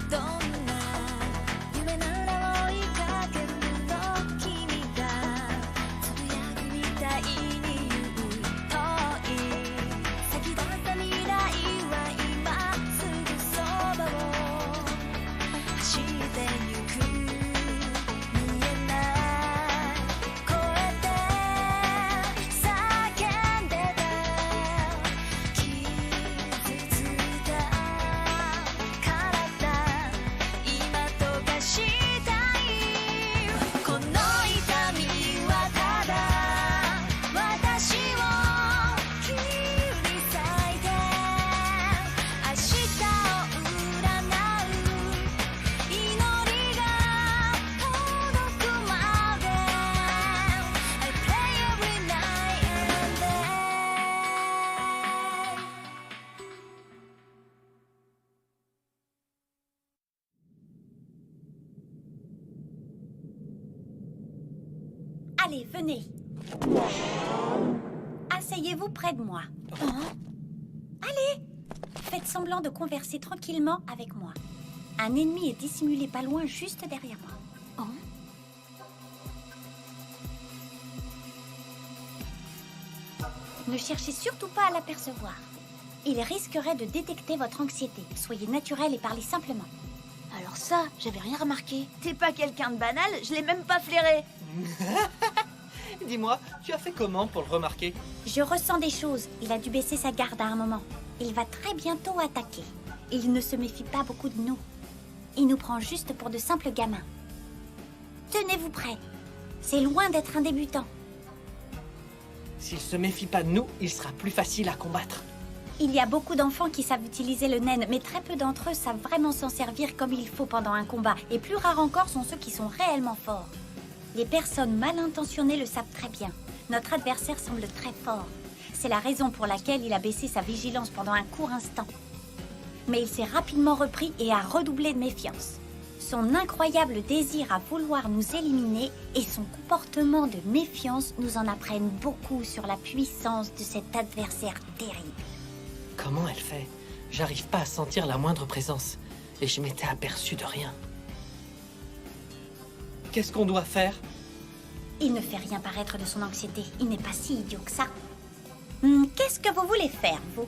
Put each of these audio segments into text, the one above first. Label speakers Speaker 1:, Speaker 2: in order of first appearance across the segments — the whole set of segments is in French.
Speaker 1: どんな夢なら追いかけるの君がつぶやくみたいに言う遠い先だった未来は今すぐそばを走ってゆく見えない声で叫んでた傷ついた体今溶かしたいこの痛みはただ私を切り裂いて明日を占う祈りが届くまで I pray every night and day
Speaker 2: Allez, venez. Asseyez-vous près de moi. Allez, faites semblant de converser tranquillement avec moi. Un ennemi est dissimulé pas loin, juste derrière moi. Ne cherchez surtout pas à l'apercevoir. Il risquerait de détecter votre anxiété. Soyez naturel et parlez simplement.
Speaker 3: Alors ça, j'avais rien remarqué. T'es pas quelqu'un de banal, je l'ai même pas flairé.
Speaker 4: Dis-moi, tu as fait comment pour le remarquer?
Speaker 2: Je ressens des choses. Il a dû baisser sa garde à un moment. Il va très bientôt attaquer. Il ne se méfie pas beaucoup de nous. Il nous prend juste pour de simples gamins. Tenez-vous prêts. C'est loin d'être un débutant.
Speaker 4: S'il se méfie pas de nous, il sera plus facile à combattre.
Speaker 2: Il y a beaucoup d'enfants qui savent utiliser le naine, mais très peu d'entre eux savent vraiment s'en servir comme il faut pendant un combat. Et plus rares encore sont ceux qui sont réellement forts. Les personnes mal intentionnées le savent très bien. Notre adversaire semble très fort. C'est la raison pour laquelle il a baissé sa vigilance pendant un court instant. Mais il s'est rapidement repris et a redoublé de méfiance. Son incroyable désir à vouloir nous éliminer et son comportement de méfiance nous en apprennent beaucoup sur la puissance de cet adversaire terrible.
Speaker 4: Comment elle fait? J'arrive pas à sentir la moindre présence. Et je m'étais aperçu de rien. Qu'est-ce qu'on doit faire?
Speaker 2: Il ne fait rien paraître de son anxiété. Il n'est pas si idiot que ça. Qu'est-ce que vous voulez faire, vous?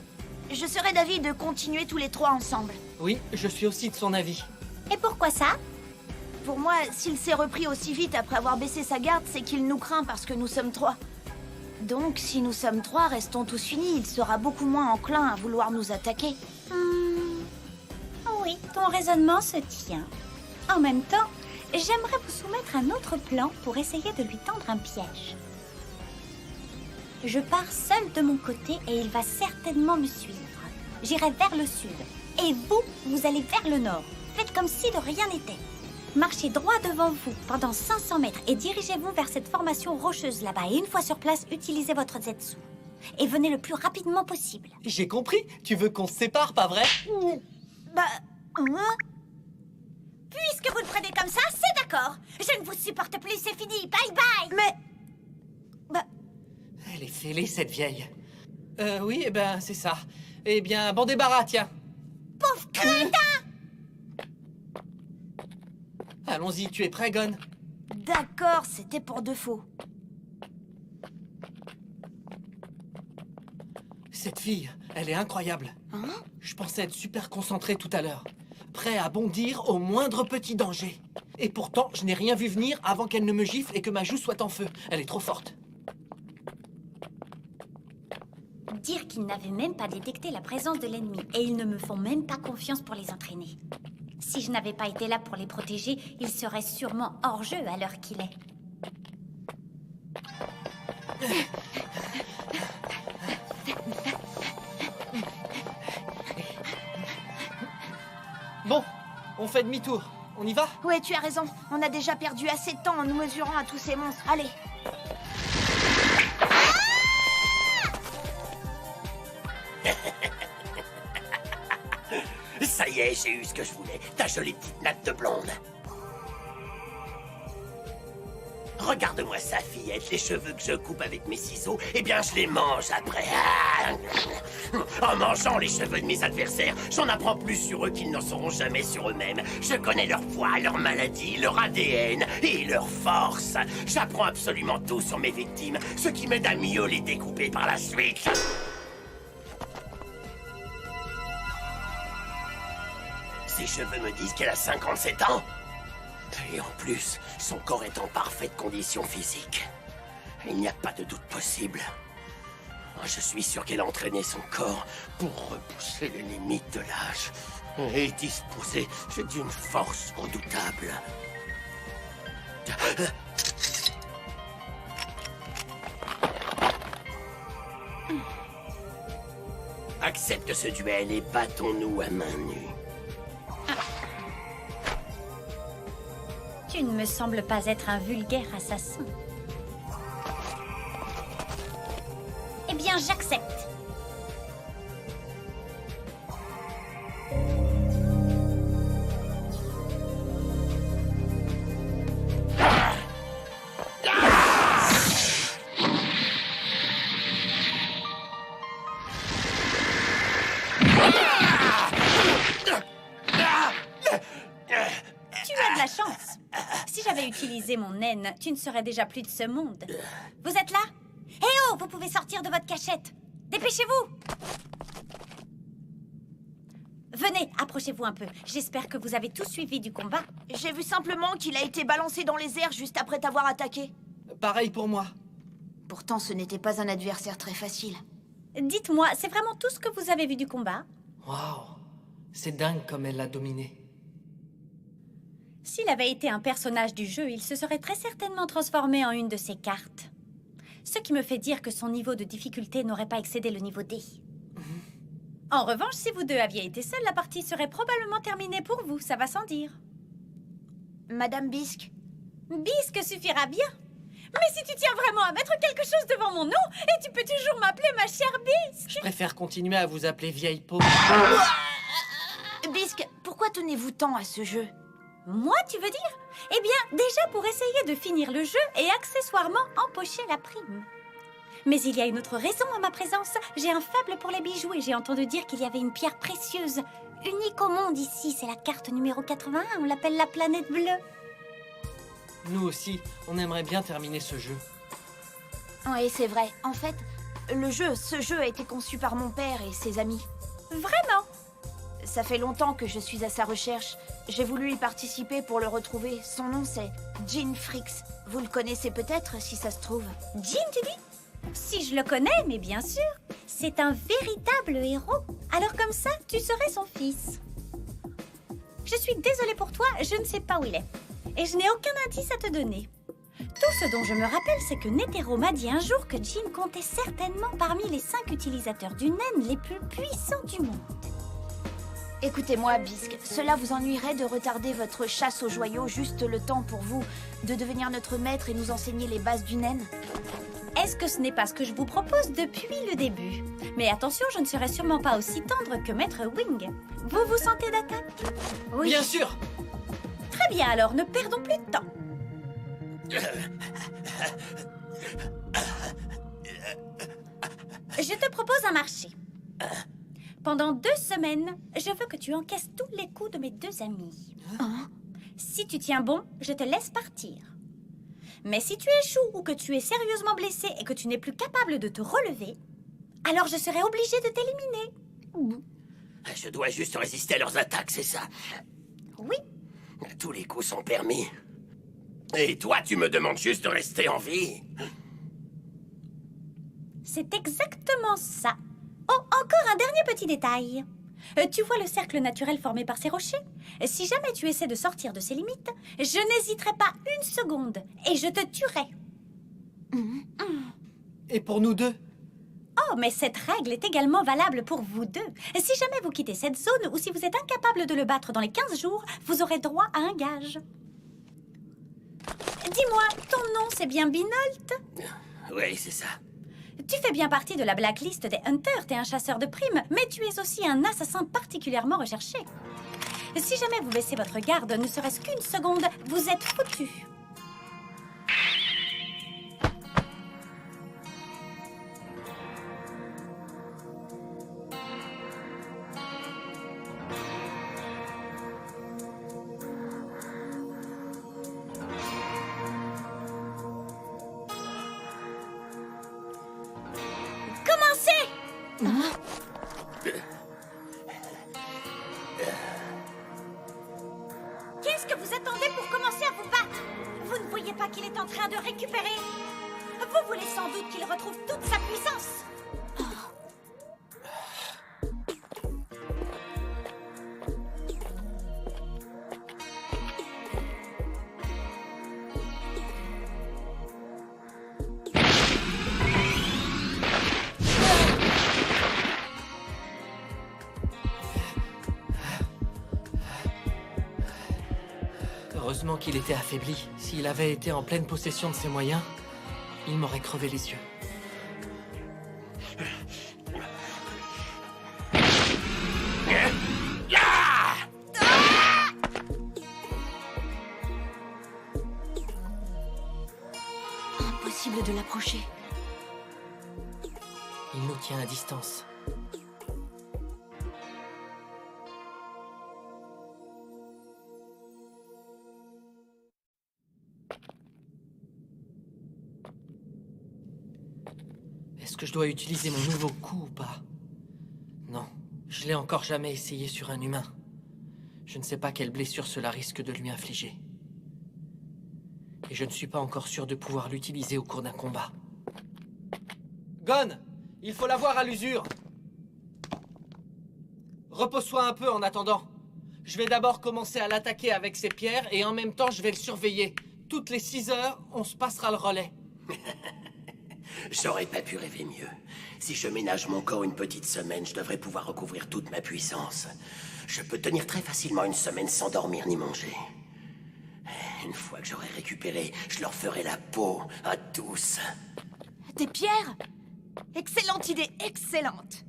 Speaker 3: Je serais d'avis de continuer tous les trois ensemble.
Speaker 4: Oui, je suis aussi de son avis.
Speaker 2: Et pourquoi ça?
Speaker 3: Pour moi, s'il s'est repris aussi vite après avoir baissé sa garde, c'est qu'il nous craint parce que nous sommes trois. Donc, si nous sommes trois, restons tous unis, il sera beaucoup moins enclin à vouloir nous attaquer.
Speaker 2: Oui, ton raisonnement se tient. En même temps, j'aimerais vous soumettre un autre plan pour essayer de lui tendre un piège. Je pars seule de mon côté et il va certainement me suivre. J'irai vers le sud. Et vous, vous allez vers le nord. Faites comme si de rien n'était. Marchez droit devant vous pendant 500 mètres et dirigez-vous vers cette formation rocheuse là-bas. Et une fois sur place, utilisez votre zetsu. Et venez le plus rapidement possible.
Speaker 4: J'ai compris. Tu veux qu'on se sépare, pas vrai?
Speaker 3: Bah...
Speaker 2: Puisque vous le prenez comme ça, c'est d'accord. Je ne vous supporte plus, c'est fini. Bye bye.
Speaker 3: Mais... Bah...
Speaker 4: Elle est fêlée, cette vieille. Oui, eh ben, c'est ça. Eh bien, bon débarras, tiens.
Speaker 2: Pauvre crétin!
Speaker 4: Allons-y, tu es prêt, Gon?
Speaker 3: D'accord, c'était pour de faux.
Speaker 4: Cette fille, elle est incroyable. Je pensais être super concentré tout à l'heure. Prêt à bondir au moindre petit danger. Et pourtant, je n'ai rien vu venir avant qu'elle ne me gifle et que ma joue soit en feu. Elle est trop forte.
Speaker 2: Dire qu'ils n'avaient même pas détecté la présence de l'ennemi et ils ne me font même pas confiance pour les entraîner. Si je n'avais pas été là pour les protéger, ils seraient sûrement hors jeu à l'heure qu'il est.
Speaker 4: Bon, on fait demi-tour. On y va?
Speaker 3: Ouais, tu as raison. On a déjà perdu assez de temps en nous mesurant à tous ces monstres. Allez.
Speaker 5: Ça y est, j'ai eu ce que je voulais. Ta jolie petite natte de blonde. Regarde-moi sa fillette, les cheveux que je coupe avec mes ciseaux, eh bien je les mange après. Ah En mangeant les cheveux de mes adversaires, j'en apprends plus sur eux qu'ils n'en sauront jamais sur eux-mêmes. Je connais leur poids, leur maladie, leur ADN et leur force. J'apprends absolument tout sur mes victimes, ce qui m'aide à mieux les découper par la suite. Ses cheveux me disent qu'elle a 57 ans. Et en plus, son corps est en parfaite condition physique. Il n'y a pas de doute possible. Je suis sûr qu'elle a entraîné son corps pour repousser les limites de l'âge et disposer d'une force redoutable. Accepte ce duel et battons-nous à main nue.
Speaker 2: Tu ne me sembles pas être un vulgaire assassin. Eh bien, j'accepte. Tu as de la chance. Si j'avais utilisé mon naine, tu ne serais déjà plus de ce monde. Vous êtes là? Eh oh, vous pouvez sortir de votre cachette. Dépêchez-vous. Venez, approchez-vous un peu. J'espère que vous avez tout suivi du combat.
Speaker 3: J'ai vu simplement qu'il a été balancé dans les airs juste après t'avoir attaqué.
Speaker 4: Pareil pour moi.
Speaker 3: Pourtant, ce n'était pas un adversaire très facile.
Speaker 2: Dites-moi, c'est vraiment tout ce que vous avez vu du combat?
Speaker 4: Waouh, c'est dingue comme elle l'a dominé.
Speaker 2: S'il avait été un personnage du jeu, il se serait très certainement transformé en une de ses cartes. Ce qui me fait dire que son niveau de difficulté n'aurait pas excédé le niveau D. En revanche, si vous deux aviez été seuls, la partie serait probablement terminée pour vous, ça va sans dire.
Speaker 3: Madame Bisque,
Speaker 2: Bisque suffira bien. Mais si tu tiens vraiment à mettre quelque chose devant mon nom, et tu peux toujours m'appeler ma chère Bisque.
Speaker 4: Je préfère continuer à vous appeler vieille peau.
Speaker 3: Bisque, pourquoi tenez-vous tant à ce jeu?
Speaker 2: Moi, tu veux dire? Eh bien, déjà pour essayer de finir le jeu et accessoirement empocher la prime. Mais il y a une autre raison à ma présence. J'ai un faible pour les bijoux et j'ai entendu dire qu'il y avait une pierre précieuse, unique au monde ici. C'est la carte numéro 81, on l'appelle la planète bleue.
Speaker 4: Nous aussi, on aimerait bien terminer ce jeu.
Speaker 3: Oui, c'est vrai. En fait, ce jeu a été conçu par mon père et ses amis.
Speaker 2: Vraiment?
Speaker 3: Ça fait longtemps que je suis à sa recherche. J'ai voulu y participer pour le retrouver. Son nom, c'est Jean Fricks. Vous le connaissez peut-être, si ça se trouve.
Speaker 2: Jim, tu dis? Si je le connais, mais bien sûr. C'est un véritable héros. Alors comme ça, tu serais son fils. Je suis désolée pour toi, je ne sais pas où il est. Et je n'ai aucun indice à te donner. Tout ce dont je me rappelle, c'est que Netero m'a dit un jour que Jin comptait certainement parmi les 5 utilisateurs du naine les plus puissants du monde.
Speaker 3: Écoutez-moi, Bisque, cela vous ennuierait de retarder votre chasse aux joyaux juste le temps pour vous de devenir notre maître et nous enseigner les bases du naine?
Speaker 2: Est-ce que ce n'est pas ce que je vous propose depuis le début? Mais attention, je ne serai sûrement pas aussi tendre que Maître Wing. Vous vous sentez d'attaque?
Speaker 3: Oui.
Speaker 4: Bien sûr.
Speaker 2: Très bien, alors ne perdons plus de temps. Je te propose un marché. Pendant 2 semaines, je veux que tu encaisses tous les coups de mes 2 amis. Si tu tiens bon, je te laisse partir. Mais si tu échoues ou que tu es sérieusement blessé et que tu n'es plus capable de te relever, alors je serai obligée de t'éliminer.
Speaker 5: Je dois juste résister à leurs attaques, c'est ça?
Speaker 2: Oui,
Speaker 5: Tous les coups sont permis. Et toi, tu me demandes juste de rester en vie?
Speaker 2: c'est exactement ça. Oh, encore un dernier petit détail. Tu vois le cercle naturel formé par ces rochers? Si jamais tu essaies de sortir de ces limites, je n'hésiterai pas une seconde et je te tuerai.
Speaker 4: Et pour nous deux?
Speaker 2: Oh, mais cette règle est également valable pour vous deux. Si jamais vous quittez cette zone ou si vous êtes incapable de le battre dans les 15 jours, vous aurez droit à un gage. Dis-moi, ton nom c'est bien Binolt?
Speaker 5: Oui, c'est ça.
Speaker 2: Tu fais bien partie de la blacklist des Hunters, t'es un chasseur de primes, mais tu es aussi un assassin particulièrement recherché. Si jamais vous baissez votre garde, ne serait-ce qu'une seconde, vous êtes foutus. Qu'est-ce que vous attendez pour commencer à vous battre? Vous ne voyez pas qu'il est en train de récupérer? Vous voulez sans doute qu'il retrouve toute sa puissance.
Speaker 4: Heureusement qu'il était affaibli. S'il avait été en pleine possession de ses moyens, il m'aurait crevé les yeux.
Speaker 3: Impossible de l'approcher.
Speaker 4: Il nous tient à distance. Est-ce que je dois utiliser mon nouveau coup ou pas? Non, je l'ai encore jamais essayé sur un humain. Je ne sais pas quelle blessure cela risque de lui infliger. Et je ne suis pas encore sûr de pouvoir l'utiliser au cours d'un combat. Gon, il faut l'avoir à l'usure. Repose-toi un peu en attendant. Je vais d'abord commencer à l'attaquer avec ses pierres et en même temps je vais le surveiller. Toutes les 6 heures, on se passera le relais.
Speaker 5: J'aurais pas pu rêver mieux. Si je ménage mon corps une petite semaine, je devrais pouvoir recouvrir toute ma puissance. Je peux tenir très facilement une semaine sans dormir ni manger. Une fois que j'aurai récupéré, je leur ferai la peau à tous.
Speaker 3: Des pierres? Excellente idée, excellente.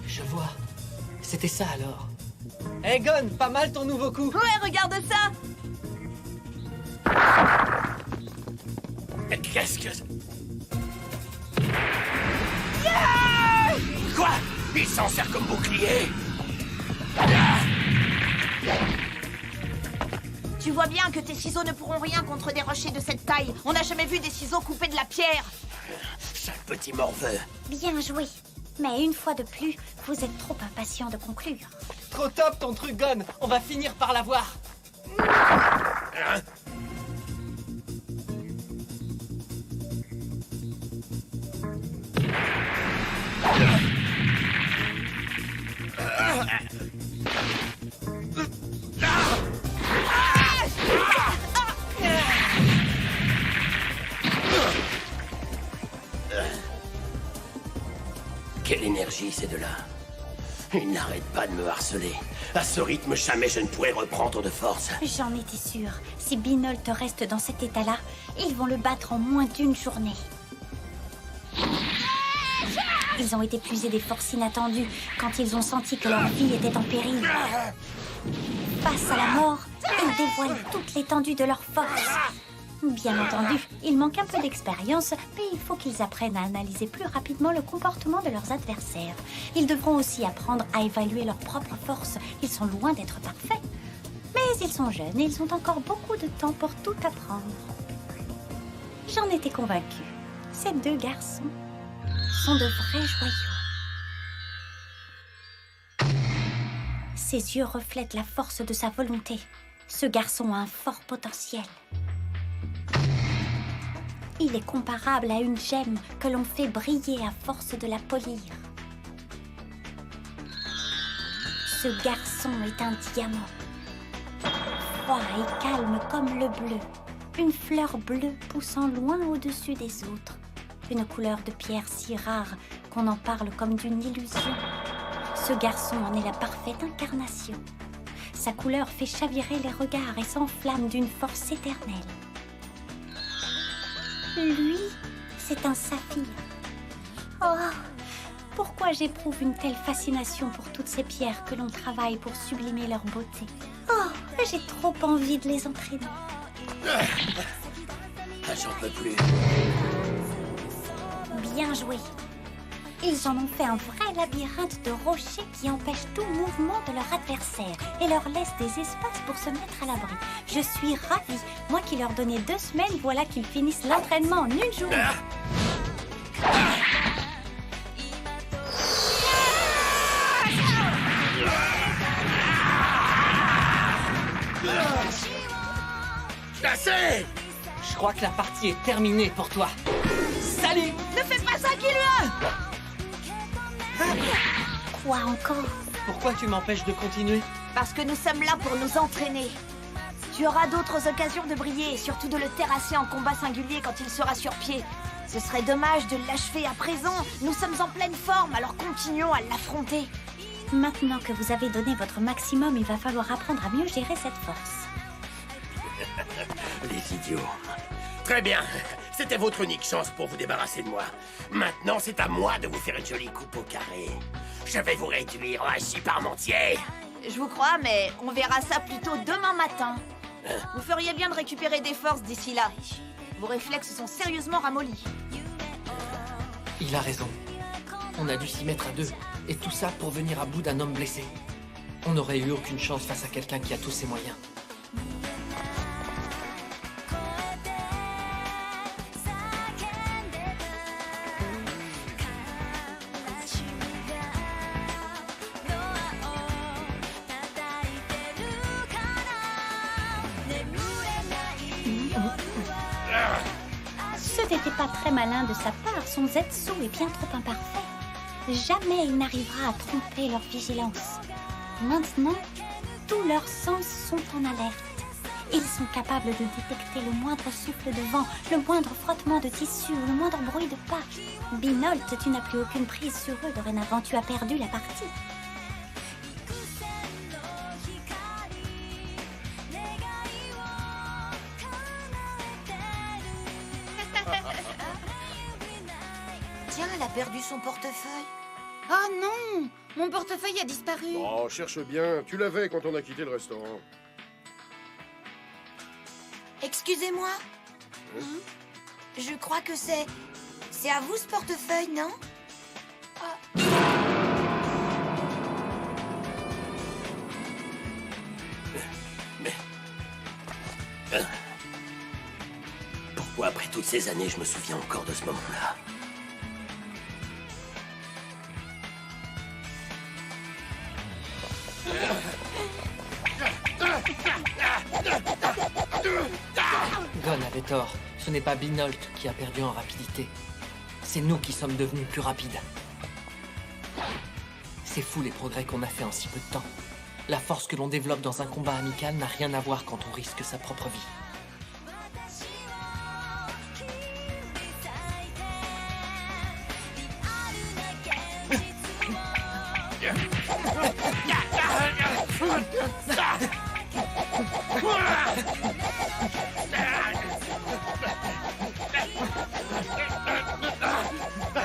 Speaker 4: Je vois. C'était ça alors. Hey Gon, pas mal ton nouveau coup.
Speaker 3: Ouais, regarde ça.
Speaker 5: Qu'est-ce que... Quoi? Il s'en sert comme bouclier?
Speaker 3: Tu vois bien que tes ciseaux ne pourront rien contre des rochers de cette taille. On n'a jamais vu des ciseaux couper de la pierre.
Speaker 5: Sale petit morveux.
Speaker 2: Bien joué. Mais une fois de plus, vous êtes trop impatient de conclure.
Speaker 4: Trop top ton truc Gon. On va finir par l'avoir.
Speaker 5: Hein? Quelle énergie ces deux-là. Ils n'arrêtent pas de me harceler. À ce rythme, jamais je ne pourrai reprendre de force.
Speaker 2: J'en étais sûre. Si Binolt reste dans cet état-là, ils vont le battre en moins d'une journée. Ils ont été puisés des forces inattendues quand ils ont senti que leur vie était en péril. Face à la mort, ils dévoilent toute l'étendue de leur force. Bien entendu, ils manquent un peu d'expérience, mais il faut qu'ils apprennent à analyser plus rapidement le comportement de leurs adversaires. Ils devront aussi apprendre à évaluer leurs propres forces. Ils sont loin d'être parfaits. Mais ils sont jeunes et ils ont encore beaucoup de temps pour tout apprendre. J'en étais convaincue. Ces deux garçons sont de vrais joyaux. Ses yeux reflètent la force de sa volonté. Ce garçon a un fort potentiel. Il est comparable à une gemme que l'on fait briller à force de la polir. Ce garçon est un diamant. Froid et calme comme le bleu. Une fleur bleue poussant loin au-dessus des autres. Une couleur de pierre si rare qu'on en parle comme d'une illusion. Ce garçon en est la parfaite incarnation. Sa couleur fait chavirer les regards et s'enflamme d'une force éternelle. Lui, c'est un saphir. Oh, pourquoi j'éprouve une telle fascination pour toutes ces pierres que l'on travaille pour sublimer leur beauté? Oh, j'ai trop envie de les entraîner.
Speaker 5: Ah, j'en peux plus.
Speaker 2: Bien joué. Ils en ont fait un vrai labyrinthe de rochers qui empêche tout mouvement de leur adversaire et leur laisse des espaces pour se mettre à l'abri. Je suis ravie. Moi qui leur donnais 2 semaines, voilà qu'ils finissent l'entraînement en 1 journée.
Speaker 5: Assez!
Speaker 4: Je crois que la partie est terminée pour toi. Salut!
Speaker 3: Ne fais pas ça, Killua!
Speaker 2: Quoi encore?
Speaker 4: Pourquoi tu m'empêches de continuer?
Speaker 3: Parce que nous sommes là pour nous entraîner. Tu auras d'autres occasions de briller et surtout de le terrasser en combat singulier quand il sera sur pied. Ce serait dommage de l'achever à présent. Nous sommes en pleine forme, alors continuons à l'affronter.
Speaker 2: Maintenant que vous avez donné votre maximum, il va falloir apprendre à mieux gérer cette force.
Speaker 5: Les idiots. Très bien. C'était votre unique chance pour vous débarrasser de moi. Maintenant, c'est à moi de vous faire une jolie coupe au carré. Je vais vous réduire en hachis parmentier.
Speaker 3: Je vous crois, mais on verra ça plutôt demain matin. Vous feriez bien de récupérer des forces d'ici là. Vos réflexes sont sérieusement ramollis.
Speaker 4: Il a raison. On a dû s'y mettre à 2. Et tout ça pour venir à bout d'un homme blessé. On n'aurait eu aucune chance face à quelqu'un qui a tous ses moyens.
Speaker 2: Ce n'était pas très malin de sa part, son Zetsu est bien trop imparfait. Jamais il n'arrivera à tromper leur vigilance. Maintenant, tous leurs sens sont en alerte. Ils sont capables de détecter le moindre souffle de vent, le moindre frottement de tissu ou le moindre bruit de pas. Binolt, tu n'as plus aucune prise sur eux, dorénavant tu as perdu la partie.
Speaker 3: Tiens, elle a perdu son portefeuille.
Speaker 6: Oh non! Mon portefeuille a disparu.
Speaker 7: Oh, cherche bien. Tu l'avais quand on a quitté le restaurant.
Speaker 3: Excusez-moi. Je crois que c'est... C'est à vous ce portefeuille, non?
Speaker 5: Pourquoi, après toutes ces années, je me souviens encore de ce moment-là?
Speaker 4: Gon avait tort. Ce n'est pas Binolt qui a perdu en rapidité. C'est nous qui sommes devenus plus rapides. C'est fou les progrès qu'on a fait en si peu de temps. La force que l'on développe dans un combat amical n'a rien à voir quand on risque sa propre vie.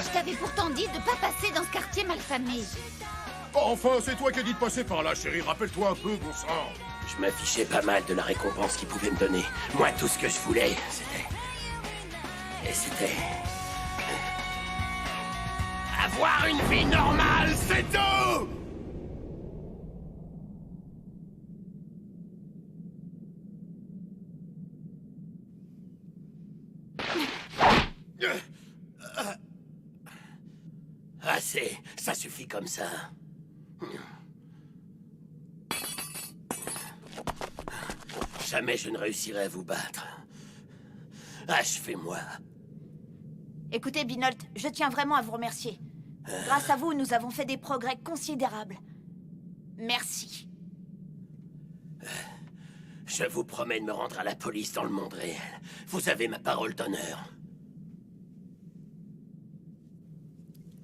Speaker 6: Je t'avais pourtant dit de pas passer dans ce quartier malfamé.
Speaker 7: Enfin, c'est toi qui as dit de passer par là, chérie. Rappelle-toi un peu, bon sang.
Speaker 5: Je m'affichais pas mal de la récompense qu'ils pouvaient me donner. Moi, tout ce que je voulais, c'était... avoir une vie normale, c'est tout! Assez, ça suffit comme ça. Jamais je ne réussirai à vous battre. Achevez-moi.
Speaker 3: Écoutez, Binolt, je tiens vraiment à vous remercier. Grâce à vous, nous avons fait des progrès considérables. Merci.
Speaker 5: Je vous promets de me rendre à la police dans le monde réel. Vous avez ma parole d'honneur.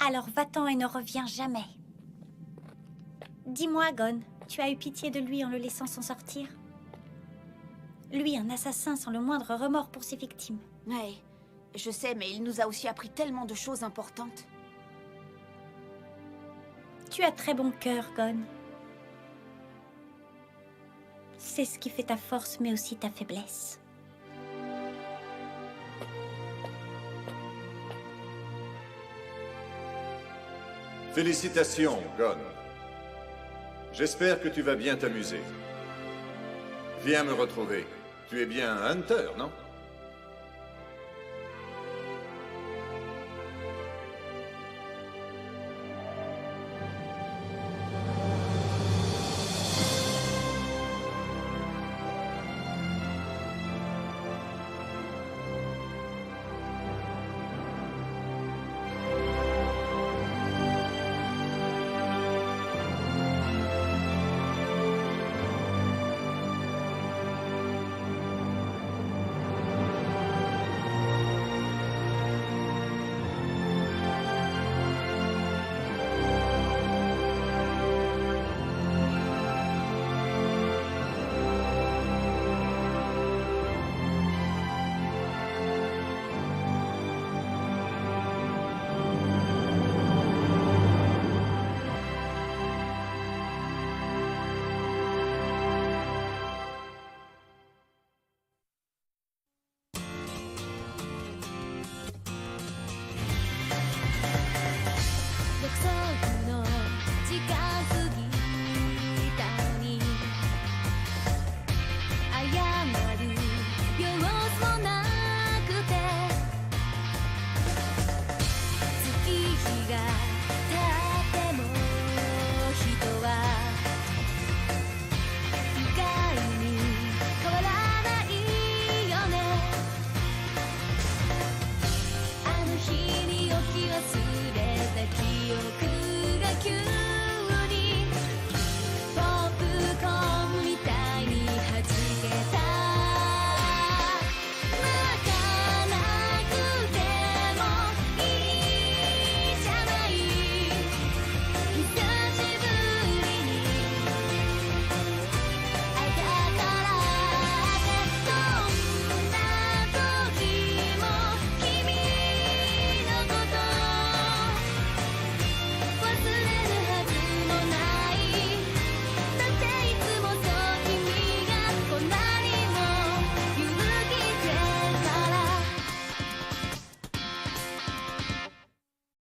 Speaker 2: Alors va-t'en et ne reviens jamais. Dis-moi, Gon, tu as eu pitié de lui en le laissant s'en sortir? Lui, un assassin sans le moindre remords pour ses victimes.
Speaker 3: Ouais, je sais, mais il nous a aussi appris tellement de choses importantes.
Speaker 2: Tu as très bon cœur, Gon. C'est ce qui fait ta force, mais aussi ta faiblesse.
Speaker 8: Félicitations, Gon. J'espère que tu vas bien t'amuser. Viens me retrouver. Tu es bien un hunter, non?